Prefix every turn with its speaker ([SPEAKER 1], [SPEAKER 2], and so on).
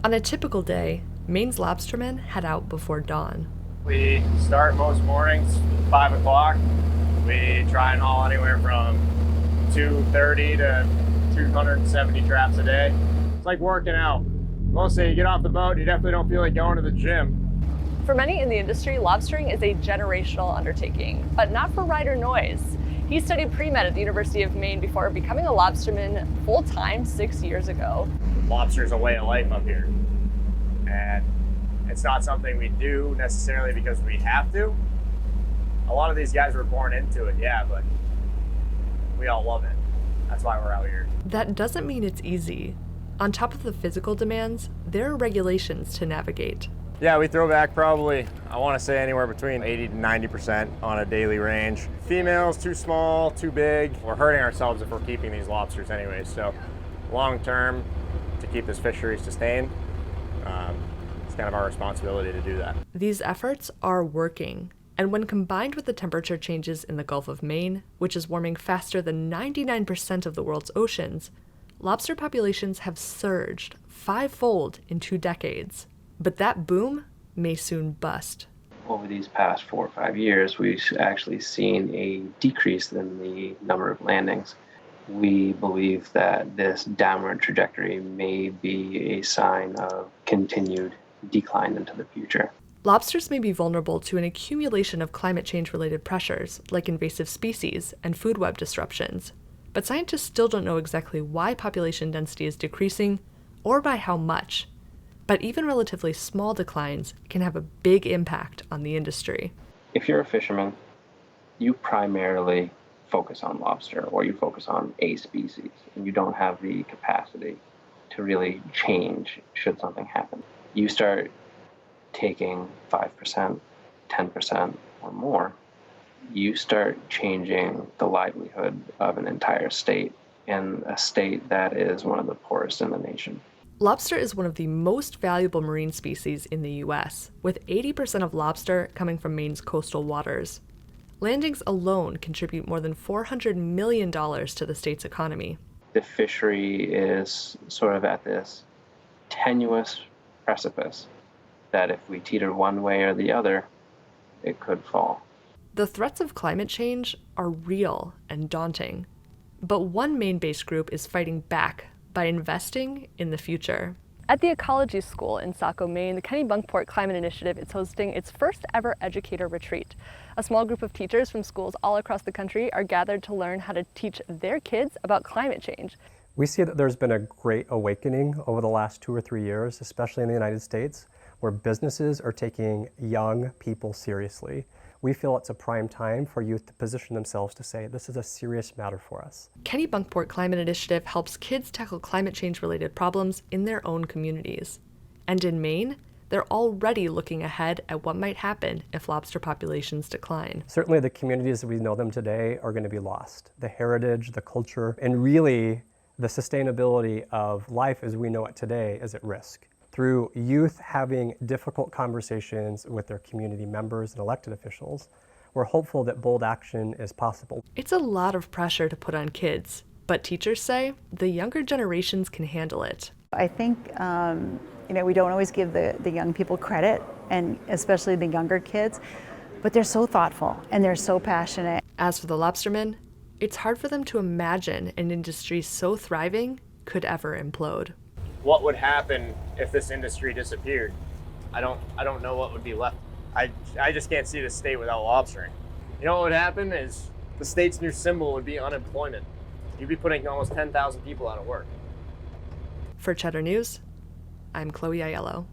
[SPEAKER 1] On a typical day, Maine's lobstermen head out before dawn.
[SPEAKER 2] We start most mornings 5 o'clock. We try and haul anywhere from 230 to 270 traps a day. It's like working out. Mostly you get off the boat, you definitely don't feel like going to the gym.
[SPEAKER 3] For many in the industry, lobstering is a generational undertaking, but not for Ryder NOYES. He studied pre-med at the University of Maine before becoming a lobsterman full-time 6 years ago.
[SPEAKER 2] Lobster's a way of life up here. And it's not something we do necessarily because we have to. A lot of these guys were born into it, yeah, but we all love it. That's why we're out here.
[SPEAKER 1] That doesn't mean it's easy. On top of the physical demands, there are regulations to navigate.
[SPEAKER 2] Yeah, we throw back probably, I want to say anywhere between 80 to 90% on a daily range. Females, too small, too big. We're hurting ourselves if we're keeping these lobsters anyway. So long term, to keep this fishery sustained, it's kind of our responsibility to do that.
[SPEAKER 1] These efforts are working. And when combined with the temperature changes in the Gulf of Maine, which is warming faster than 99% of the world's oceans, lobster populations have surged 5-fold in 2 decades. But that boom may soon bust.
[SPEAKER 4] Over these past 4 or 5 years, we've actually seen a decrease in the number of landings. We believe that this downward trajectory may be a sign of continued decline into the future.
[SPEAKER 1] Lobsters may be vulnerable to an accumulation of climate change-related pressures, like invasive species and food web disruptions. But scientists still don't know exactly why population density is decreasing or by how much. But even relatively small declines can have a big impact on the industry.
[SPEAKER 4] If you're a fisherman, you primarily focus on lobster or you focus on a species, and you don't have the capacity to really change should something happen. You start taking 5%, 10% or more, you start changing the livelihood of an entire state, and a state that is one of the poorest in the nation.
[SPEAKER 1] Lobster is one of the most valuable marine species in the U.S., with 80% of lobster coming from Maine's coastal waters. Landings alone contribute more than $400 million to the state's economy.
[SPEAKER 4] The fishery is sort of at this tenuous precipice that if we teeter one way or the other, it could fall.
[SPEAKER 1] The threats of climate change are real and daunting. But one Maine-based group is fighting back by investing in the future.
[SPEAKER 3] At the Ecology School in Saco, Maine, the Kennebunkport Climate Initiative is hosting its first ever educator retreat. A small group of teachers from schools all across the country are gathered to learn how to teach their kids about climate change.
[SPEAKER 5] We see that there's been a great awakening over the last 2 or 3 years, especially in the United States, where businesses are taking young people seriously. We feel it's a prime time for youth to position themselves to say, this is a serious matter for us.
[SPEAKER 1] Kennebunkport Climate Initiative helps kids tackle climate change-related problems in their own communities. And in Maine, they're already looking ahead at what might happen if lobster populations decline.
[SPEAKER 5] Certainly the communities as we know them today are going to be lost. The heritage, the culture, and really the sustainability of life as we know it today is at risk. Through youth having difficult conversations with their community members and elected officials, we're hopeful that bold action is possible.
[SPEAKER 1] It's a lot of pressure to put on kids, but teachers say the younger generations can handle it.
[SPEAKER 6] I think we don't always give the young people credit, and especially the younger kids, but they're so thoughtful and they're so passionate.
[SPEAKER 1] As for the lobstermen, it's hard for them to imagine an industry so thriving could ever implode.
[SPEAKER 2] What would happen if this industry disappeared? I don't know what would be left. I just can't see the state without lobstering. You know what would happen is the state's new symbol would be unemployment. You'd be putting almost 10,000 people out of work.
[SPEAKER 1] For Cheddar News, I'm Chloe Aiello.